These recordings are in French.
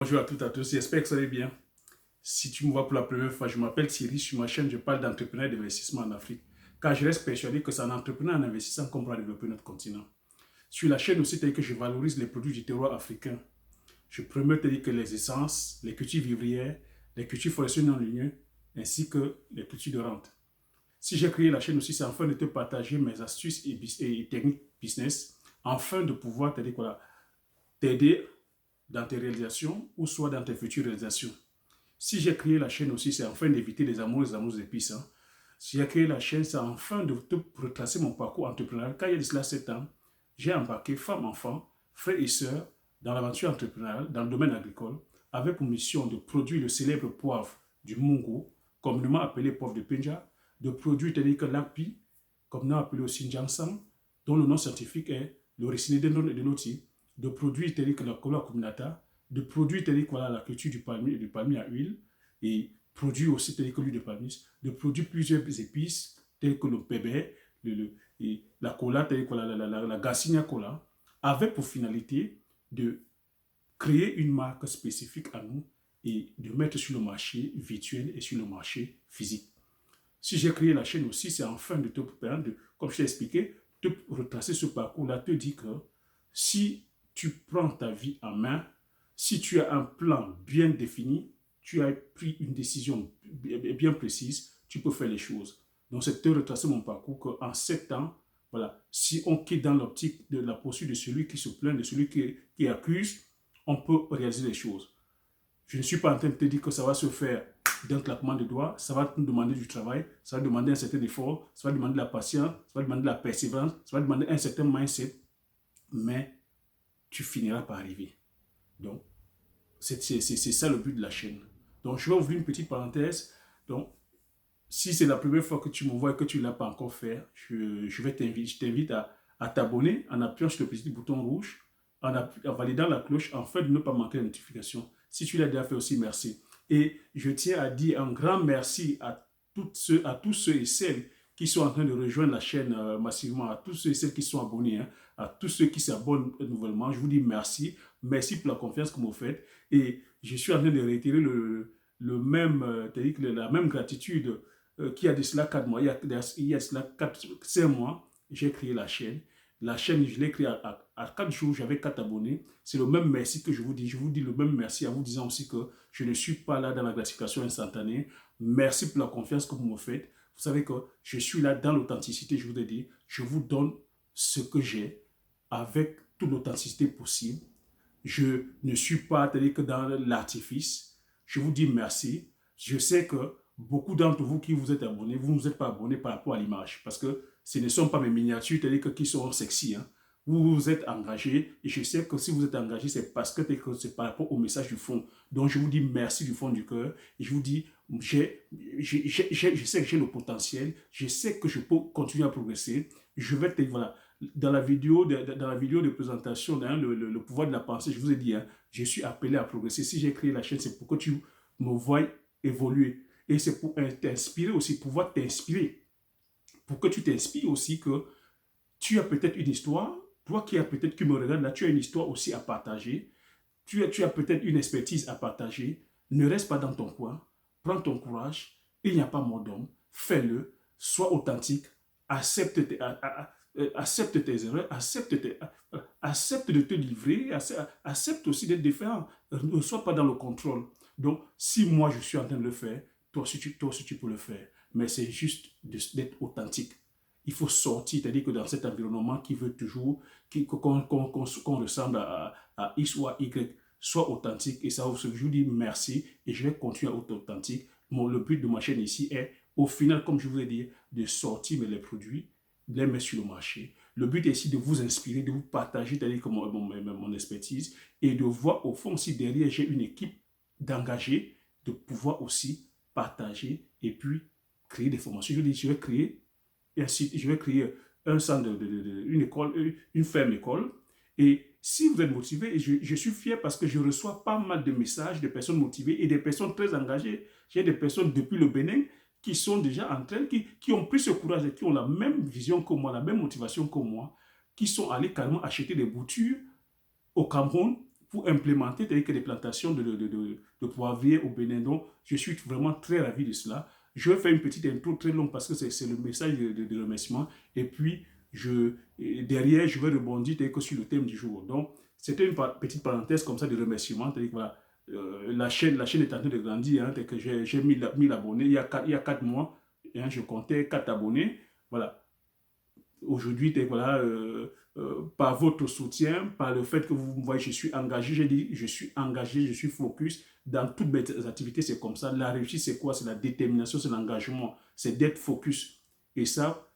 Bonjour à toutes et à tous, j'espère que ça va bien. Si tu me vois pour la première fois, je m'appelle Thierry, sur ma chaîne je parle d'entrepreneuriat et d'investissement en Afrique, car je reste persuadé que c'est en entreprenant et en investissant qu'on pourra développer notre continent. Sur la chaîne aussi, c'est que je valorise les produits du terroir africain. Je promets que les essences, les cultures vivrières, les cultures forestières non ligneuses, ainsi que les cultures de rente. Si j'ai créé la chaîne aussi, c'est afin de te partager mes astuces et techniques business, afin de pouvoir t'aider dans tes réalisations ou soit dans tes futures réalisations. Si j'ai créé la chaîne aussi, c'est afin d'éviter les amours épices. Si j'ai créé la chaîne, c'est afin de te retracer mon parcours entrepreneurial. Quand il y a de cela 7 ans, j'ai embarqué femmes, enfants, frères et sœurs dans l'aventure entrepreneuriale, dans le domaine agricole, avec pour mission de produire le célèbre poivre du Mungo, communément appelé poivre de Penja, de produire tel que l'Api, communément appelé aussi Njangsang, dont le nom scientifique est le Ricinodendron edenoti, de produire tel que la Cola cuminata, de produire tel que la culture du palmier à huile, et produire aussi tel que l'huile de palmier, de produire plusieurs épices telles que le pébé, et la cola, telle que la Garcinia cola, avec pour finalité de créer une marque spécifique à nous et de mettre sur le marché virtuel et sur le marché physique. Si j'ai créé la chaîne aussi, c'est afin de te permettre, comme je t'ai expliqué, de retracer ce parcours-là, te dire que si tu prends ta vie en main, si tu as un plan bien défini, tu as pris une décision bien précise, tu peux faire les choses. Donc, c'est de retracer mon parcours qu'en 7 ans, voilà, si on quitte dans l'optique de la poursuite de celui qui se plaint, de celui qui accuse, on peut réaliser les choses. Je ne suis pas en train de te dire que ça va se faire d'un claquement de doigts, ça va te demander du travail, ça va demander un certain effort, ça va demander de la patience, ça va demander de la persévérance, ça va demander un certain mindset, mais tu finiras par arriver. Donc, c'est ça le but de la chaîne. Donc, je vais ouvrir une petite parenthèse. Donc, si c'est la première fois que tu me vois et que tu ne l'as pas encore fait, je t'invite à t'abonner en appuyant sur le petit bouton rouge, en validant la cloche, afin de ne pas manquer la notification. Si tu l'as déjà fait aussi, merci. Et je tiens à dire un grand merci à tous ceux et celles qui sont en train de rejoindre la chaîne massivement, à tous ceux et celles qui sont abonnés, à tous ceux qui s'abonnent nouvellement. Je vous dis merci. Merci pour la confiance que vous me faites. Et je suis en train de réitérer la même gratitude qu'il y a de cela 4 mois. Il y a de cela 5 mois, j'ai créé la chaîne. La chaîne, je l'ai créée à 4 jours, j'avais 4 abonnés. C'est le même merci que je vous dis. Je vous dis le même merci en vous disant aussi que je ne suis pas là dans la gratification instantanée. Merci pour la confiance que vous me faites. Vous savez que je suis là dans l'authenticité, je vous ai dit. Je vous donne ce que j'ai avec toute l'authenticité possible. Je ne suis pas que dans l'artifice. Je vous dis merci. Je sais que beaucoup d'entre vous qui vous êtes abonnés, vous ne vous êtes pas abonnés par rapport à l'image. Parce que ce ne sont pas mes miniatures qui sont sexy. Vous vous êtes engagés et je sais que si vous êtes engagés, c'est parce que c'est par rapport au message du fond. Donc je vous dis merci du fond du cœur et je vous dis, je sais que j'ai le potentiel, je sais que je peux continuer à progresser. Je vais voilà, dans la vidéo de présentation, le pouvoir de la pensée, je vous ai dit, je suis appelé à progresser. Si j'ai créé la chaîne, c'est pour que tu me voies évoluer. Et c'est pour t'inspirer aussi, pouvoir t'inspirer. Pour que tu t'inspires aussi que tu as peut-être une histoire, toi qui me regardes là, tu as une histoire aussi à partager, tu as peut-être une expertise à partager, ne reste pas dans ton coin, prends ton courage, il n'y a pas mort d'homme, fais-le, sois authentique, accepte tes erreurs, accepte de te livrer, accepte aussi d'être différent, ne sois pas dans le contrôle. Donc, si moi je suis en train de le faire, toi aussi tu peux le faire, mais c'est juste d'être authentique. Il faut sortir, c'est-à-dire que dans cet environnement qui veut toujours qu'on ressemble à X ou à Y, sois authentique. Et ça, je vous dis merci et je vais continuer à être authentique. Le but de ma chaîne ici est, au final, comme je vous ai dit, de sortir les produits, de les mettre sur le marché. Le but est ici de vous inspirer, de vous partager, c'est-à-dire que mon expertise et de voir au fond si derrière j'ai une équipe d'engagés, de pouvoir aussi partager et puis créer des formations. Je dis, je vais créer je vais créer un centre, une école, une ferme école. Et si vous êtes motivé, et je suis fier parce que je reçois pas mal de messages de personnes motivées et des personnes très engagées. J'ai des personnes depuis le Bénin qui sont déjà en train, qui ont pris ce courage et qui ont la même vision que moi, la même motivation que moi, qui sont allés carrément acheter des boutures au Cameroun pour implémenter des plantations de poivriers au Bénin. Donc, je suis vraiment très ravi de cela. Je vais faire une petite intro très longue parce que c'est le message de remerciement. Et puis, derrière, je vais rebondir sur le thème du jour. Donc, c'était une petite parenthèse comme ça de remerciement. C'est-à-dire que voilà, la chaîne est en train de grandir. Hein, que j'ai 1000 abonnés il y a 4 mois. Hein, je comptais 4 abonnés. Voilà. Aujourd'hui, voilà, par votre soutien, par le fait que vous me voyez, je suis engagé. J'ai dit, je suis engagé, je suis focus dans toutes mes activités. C'est comme ça. La réussite, c'est quoi? C'est la détermination, c'est l'engagement, c'est d'être focus. Et ça,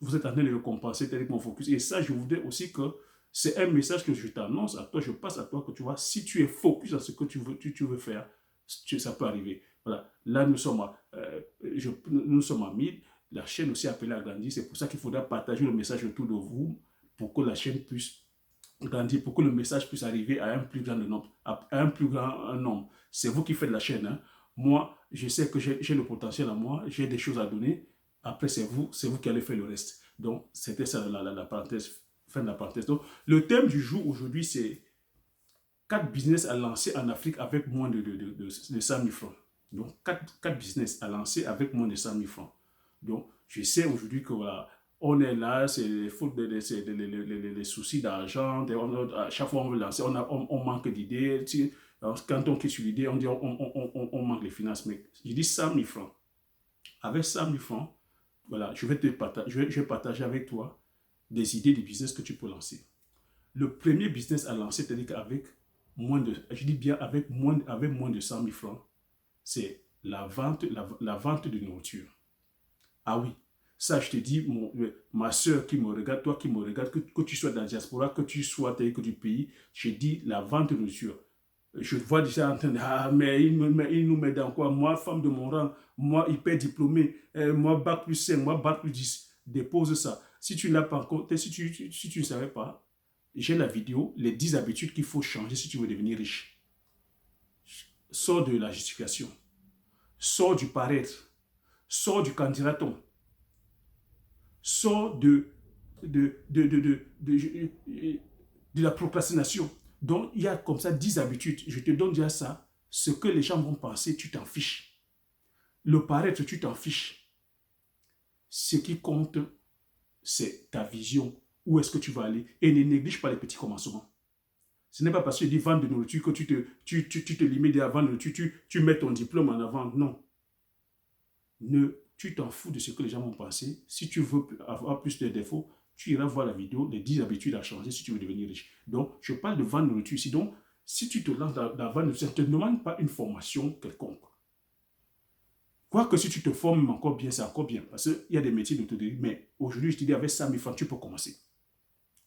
vous êtes en train de le compenser avec mon focus. Et ça, je voudrais aussi que c'est un message que je t'annonce à toi, je passe à toi, que tu vois, si tu es focus dans ce que tu veux faire, ça peut arriver. Voilà. Là, nous sommes à 1000. La chaîne aussi appelée à grandir. C'est pour ça qu'il faudra partager le message autour de vous pour que la chaîne puisse grandir, pour que le message puisse arriver à un plus grand nombre. Nombre. C'est vous qui faites la chaîne. Hein. Moi, je sais que j'ai le potentiel en moi, j'ai des choses à donner. Après, c'est vous qui allez faire le reste. Donc, c'était ça la parenthèse, fin de la parenthèse. Donc, le thème du jour aujourd'hui, c'est 4 business à lancer en Afrique avec moins de 100 000 francs. Donc, 4 business à lancer avec moins de 100 000 francs. Donc, je sais aujourd'hui que voilà, on est là, c'est les soucis d'argent, à chaque fois on veut lancer, on manque d'idées. Quand on quitte sur l'idée, on dit on manque les finances. Mais je dis 100 000 francs. Avec 100 000 francs, voilà, je vais partager avec toi des idées de business que tu peux lancer. Le premier business à lancer, c'est-à-dire qu'avec avec moins de 100 000 francs, c'est la vente de nourriture. Ah oui, ça je te dis, ma soeur qui me regarde, toi qui me regardes, que tu sois dans la diaspora, que tu sois que du pays, je dis la vente de nourriture. Je vois déjà en train de mais il nous met dans quoi? Moi, femme de mon rang, moi, hyper diplômé, moi, bac plus 5, moi, bac plus 10. Dépose ça. Si tu n'as pas encore, si tu ne savais pas, j'ai la vidéo, les 10 habitudes qu'il faut changer si tu veux devenir riche. Sors de la justification. Sors du paraître. Sors du candidaton. Sors de la procrastination. Donc, il y a comme ça 10 habitudes. Je te donne déjà ça. Ce que les gens vont penser, tu t'en fiches. Le paraître, tu t'en fiches. Ce qui compte, c'est ta vision. Où est-ce que tu vas aller? Et ne néglige pas les petits commencements. Ce n'est pas parce que tu dis vendre de nourriture que tu te limites à vendre de nourriture, tu mets ton diplôme en avant. Non. Tu t'en fous de ce que les gens vont penser. Si tu veux avoir plus de défauts, tu iras voir la vidéo, les 10 habitudes à changer si tu veux devenir riche. Donc, je parle de vendre de nourriture ici. Donc, si tu te lances dans la vente de nourriture, ça ne te demande pas une formation quelconque. Quoique si tu te formes encore bien, c'est encore bien. Parce qu'il y a des métiers d'autodidacte. Mais aujourd'hui, je te dis, avec 100 000 francs, tu peux commencer.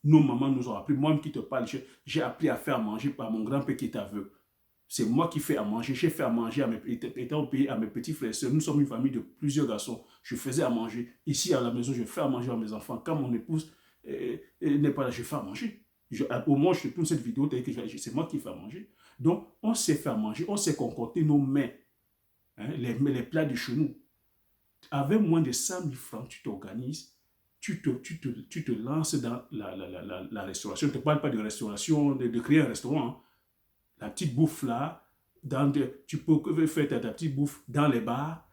Nos mamans nous ont appris. Moi qui te parle, j'ai appris à faire à manger par mon grand-père qui est aveugle. C'est moi qui fais à manger. J'ai fait à manger, étant au pays, à mes petits frères et sœurs. Nous sommes une famille de plusieurs garçons. Je faisais à manger. Ici, à la maison, je fais à manger à mes enfants. Quand mon épouse n'est pas là, je fais à manger. Au moins, je tourne cette vidéo, c'est moi qui fais à manger. Donc, on sait faire à manger. On sait concocter nos mains. Hein, les plats de chez nous. Avec moins de 100 000 francs, tu t'organises. Tu te lances dans la restauration. Je ne te parle pas de restauration, de créer un restaurant. Hein. La petite bouffe là, tu peux faire ta petite bouffe dans les bars,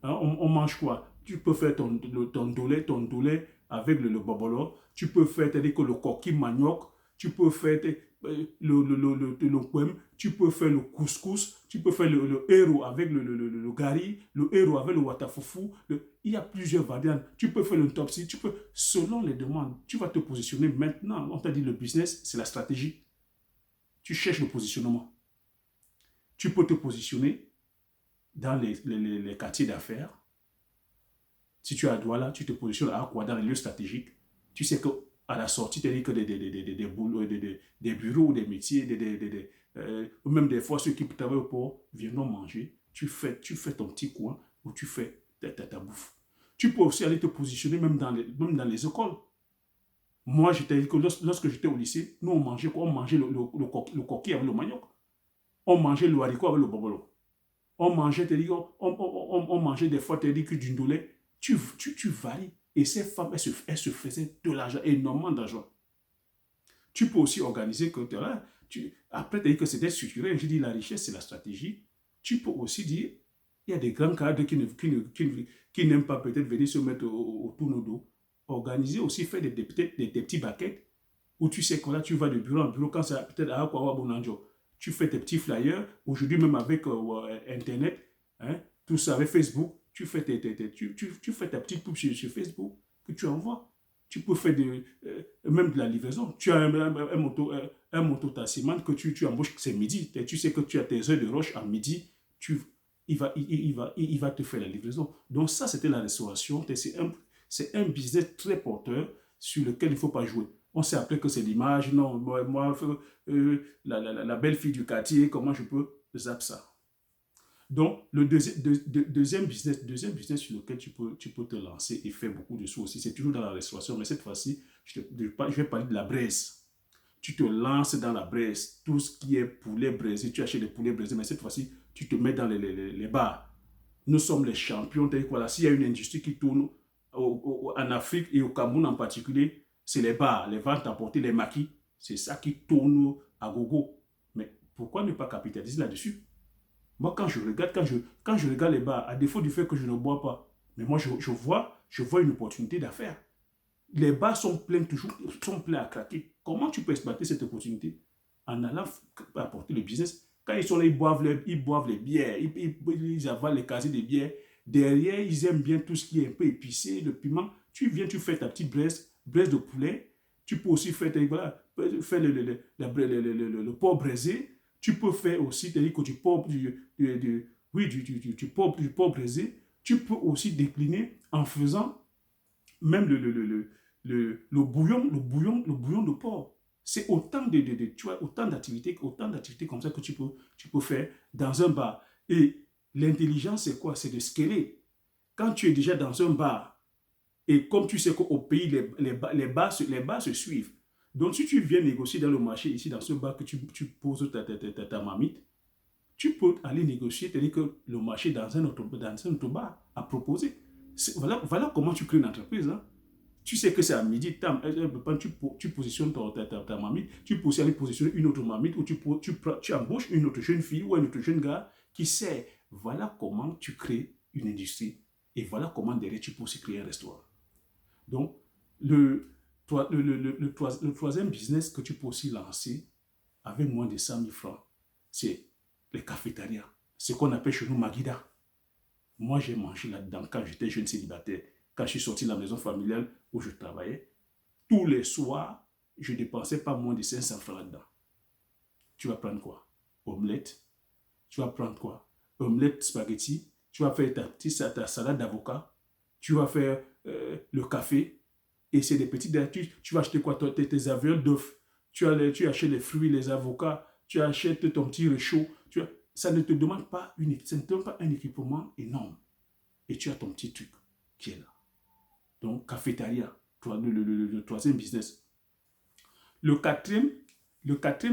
on mange quoi? Tu peux faire ton dolé avec le bobolo, tu peux faire le coquille manioc, tu peux faire le kwem, tu peux faire le couscous, tu peux faire le héros avec le gari, le héros avec le watafoufou, il y a plusieurs variantes. Tu peux faire le topsi, selon les demandes, tu vas te positionner maintenant. On t'a dit le business, c'est la stratégie. Tu cherches le positionnement. Tu peux te positionner dans les quartiers d'affaires. Si tu es à Douala, tu te positionnes à quoi? Dans les lieux stratégiques. Tu sais qu'à la sortie, tu as dit que des bureaux ou des métiers, ou même des fois ceux qui travaillent au port viennent manger. Tu fais ton petit coin où tu fais ta bouffe. Tu peux aussi aller te positionner même dans les écoles. Moi, lorsque j'étais au lycée, nous, on mangeait quoi? On mangeait le coquille avec le manioc. On mangeait le haricot avec le bobolo. On mangeait, on mangeait des fois, que du ndolé. Tu varies. Et ces femmes, elles se faisaient de l'argent, énormément d'argent. Tu peux aussi organiser que Après, tu as dit que c'était structurel. Je dis la richesse, c'est la stratégie. Tu peux aussi dire, il y a des grands cadres qui n'aiment pas peut-être venir se mettre autour de nos dos. Organiser aussi, faire des petits baquettes où tu sais que là, tu vas de bureau en bureau, quand c'est peut-être à Akwawa Bonanjo, tu fais tes petits flyers. Aujourd'hui, même avec Internet, hein, tout ça, avec Facebook, tu fais ta petite pub sur Facebook que tu envoies. Tu peux faire même de la livraison. Tu as un moto-taximan que tu embauches, c'est midi. Tu sais que tu as tes heures de rush à midi. Il va te faire la livraison. Donc ça, c'était la restauration. C'est un business très porteur sur lequel il ne faut pas jouer. On sait après que c'est l'image. Non, moi la belle fille du quartier, comment je peux zap ça? Donc, le deuxième business sur lequel tu peux te lancer et faire beaucoup de sous aussi, c'est toujours dans la restauration, mais cette fois-ci, je vais parler de la braise. Tu te lances dans la braise, tout ce qui est poulet braisé, tu achètes des poulets braisés, mais cette fois-ci, tu te mets dans les bars. Nous sommes les champions. Voilà, s'il y a une industrie qui tourne en Afrique et au Cameroun en particulier, c'est les bars, les ventes à porter, les maquis. C'est ça qui tourne à gogo. Mais pourquoi ne pas capitaliser là-dessus? Moi, quand je regarde les bars, à défaut du fait que je ne bois pas, mais moi, je vois une opportunité d'affaires. Les bars sont pleins à craquer. Comment tu peux exploiter cette opportunité? En allant apporter le business. Quand ils sont là, ils boivent les bières, ils avalent les casiers de bières. Derrière, ils aiment bien tout ce qui est un peu épicé, le piment. Tu viens, tu fais ta petite braise de poulet. Tu peux aussi faire, voilà, faire le porc braisé. Tu peux faire aussi, c'est-à-dire que du porc braisé. Tu peux aussi décliner en faisant même le bouillon de porc. C'est autant d'activités comme ça que tu peux faire dans un bar. Et l'intelligence, c'est quoi? C'est de scaler. Quand tu es déjà dans un bar, et comme tu sais qu'au pays, les bars se suivent. Donc, si tu viens négocier dans le marché, ici, dans ce bar, que tu poses ta marmite, tu peux aller négocier, c'est-à-dire que le marché dans un autre bar a proposé. Voilà comment tu crées une entreprise. Hein. Tu sais que c'est à midi, tu positionnes ta marmite, tu peux aussi aller positionner une autre marmite ou tu embauches une autre jeune fille ou un autre jeune gars qui sait. Voilà comment tu crées une industrie et voilà comment derrière tu peux aussi créer un restaurant. Donc, le troisième business que tu peux aussi lancer avec moins de 100 000 francs, c'est les cafétérias. Ce qu'on appelle chez nous Maguida. Moi, j'ai mangé là-dedans quand j'étais jeune célibataire. Quand je suis sorti de la maison familiale où je travaillais, tous les soirs, je ne dépensais pas moins de 500 francs là-dedans. Tu vas prendre quoi? Omelette. Tu vas prendre quoi? Omelette, spaghetti. Tu vas faire ta salade d'avocat. Tu vas faire le café. Et c'est des petites... Tu vas acheter quoi? Tes avions d'œufs. Tu achètes les fruits, les avocats. Tu achètes ton petit réchaud. Ça ne te demande pas un équipement énorme. Et tu as ton petit truc qui est là. Donc, cafétéria, le troisième business. Le quatrième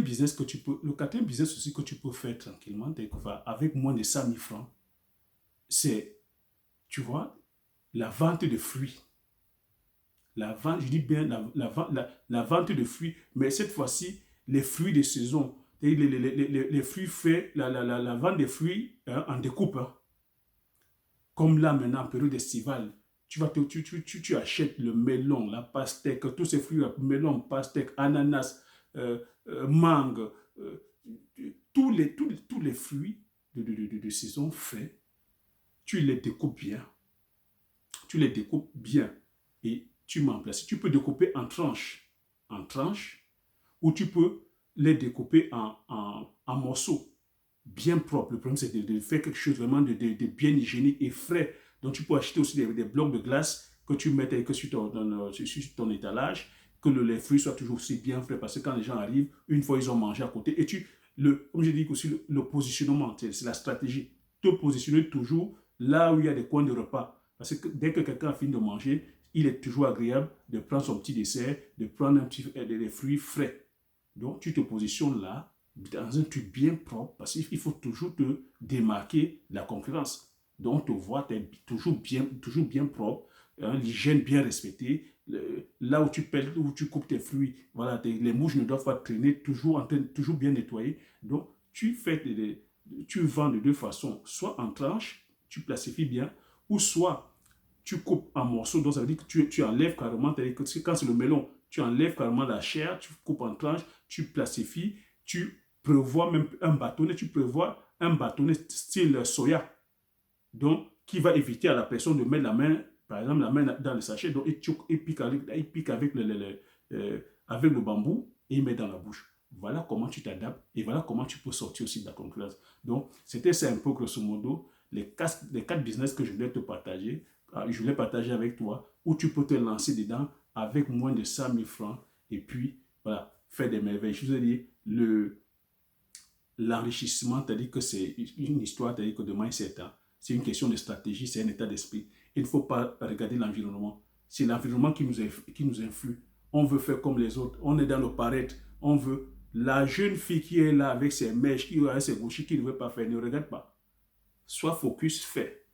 business aussi que tu peux faire tranquillement, avec moins de 100 000 francs, c'est, tu vois, la vente de fruits. Je dis bien la vente de fruits, mais cette fois-ci, les fruits de saison, les fruits faits, la vente des fruits en découpe. Hein. Comme là maintenant, en période estivale, tu achètes le melon, la pastèque, tous ces fruits, melon, pastèque, ananas, mangue, tous les fruits de saison frais, tu les découpes bien. Et tu mets en place. Tu peux découper en tranches, ou tu peux les découper en morceaux bien propres. Le problème, c'est de faire quelque chose vraiment de bien hygiénique et frais. Donc, tu peux acheter aussi des blocs de glace que tu mets sur ton étalage, que les fruits soient toujours aussi bien frais, parce que quand les gens arrivent, une fois ils ont mangé à côté, et comme je dis aussi, le positionnement, c'est la stratégie. Te positionner toujours là où il y a des coins de repas. Parce que dès que quelqu'un a fini de manger, il est toujours agréable de prendre son petit dessert, de prendre des fruits frais. Donc, tu te positionnes là, dans un truc bien propre, parce qu'il faut toujours te démarquer de la concurrence. Donc, on te voit, tu es toujours bien propre, l'hygiène bien respectée, là où tu pelles, où tu coupes tes fruits, voilà, les mouches ne doivent pas traîner, toujours bien nettoyées. Donc, tu vends de deux façons, soit en tranches, tu placifies bien, ou soit tu coupes en morceaux, donc ça veut dire que tu enlèves carrément, que quand c'est le melon, tu enlèves carrément la chair, tu coupes en tranches, tu placifies, tu prévois même un bâtonnet, tu prévois un bâtonnet style soya, donc qui va éviter à la personne de mettre la main, par exemple la main dans le sachet, donc il pique avec avec le bambou et il met dans la bouche. Voilà comment tu t'adaptes et voilà comment tu peux sortir aussi de la concurrence. Donc, c'était ça un peu grosso modo les quatre business que je voulais te partager, je voulais partager avec toi, où tu peux te lancer dedans avec moins de 100 000 francs et puis, voilà, faire des merveilles. Je vous ai dit, l'enrichissement, c'est-à-dire que c'est une histoire, c'est-à-dire que de mindset, hein. C'est une question de stratégie, c'est un état d'esprit. Il ne faut pas regarder l'environnement. C'est l'environnement qui nous influe. On veut faire comme les autres. On est dans le paraître. On veut. La jeune fille qui est là avec ses mèches, qui a ses gauchis, qui ne veut pas faire, ne regarde pas. Sois focus, fais.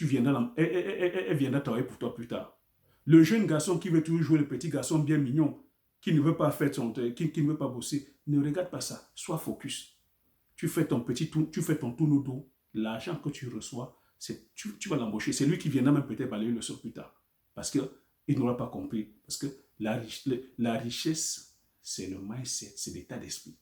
Elle viendra travailler pour toi plus tard. Le jeune garçon qui veut toujours jouer le petit garçon bien mignon, qui ne veut pas faire qui ne veut pas bosser, ne regarde pas ça. Sois focus. Tu fais ton tour au dos. L'argent que tu reçois, tu vas l'embaucher. C'est lui qui viendra même peut-être balayer le sol plus tard. Parce qu'il n'aura pas compris. Parce que la richesse, c'est le mindset, c'est l'état d'esprit.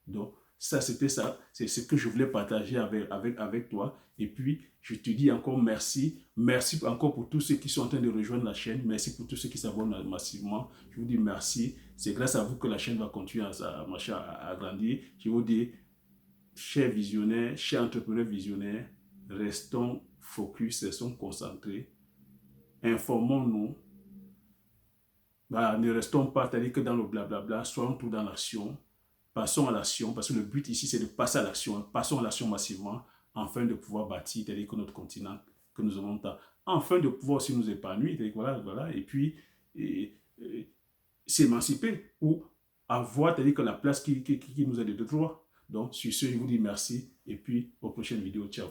Donc, c'était ça. C'est ce que je voulais partager avec toi. Et puis, je te dis encore merci. Merci encore pour tous ceux qui sont en train de rejoindre la chaîne. Merci pour tous ceux qui s'abonnent massivement. Je vous dis merci. C'est grâce à vous que la chaîne va continuer à grandir. Je vous dis, chers visionnaires, chers entrepreneurs visionnaires, restons focus, restons concentrés. Informons-nous. Ne restons pas, c'est-à-dire que dans le blablabla, soyons tout dans l'action. Passons à l'action, parce que le but ici, c'est de passer à l'action. Passons à l'action massivement, afin de pouvoir bâtir, c'est-à-dire que notre continent, que nous avons tant, afin de pouvoir aussi nous épanouir, voilà, et puis s'émanciper, ou avoir, c'est-à-dire que la place qui nous est de droit. Donc, sur ce, je vous dis merci, et puis aux prochaines vidéos. Ciao.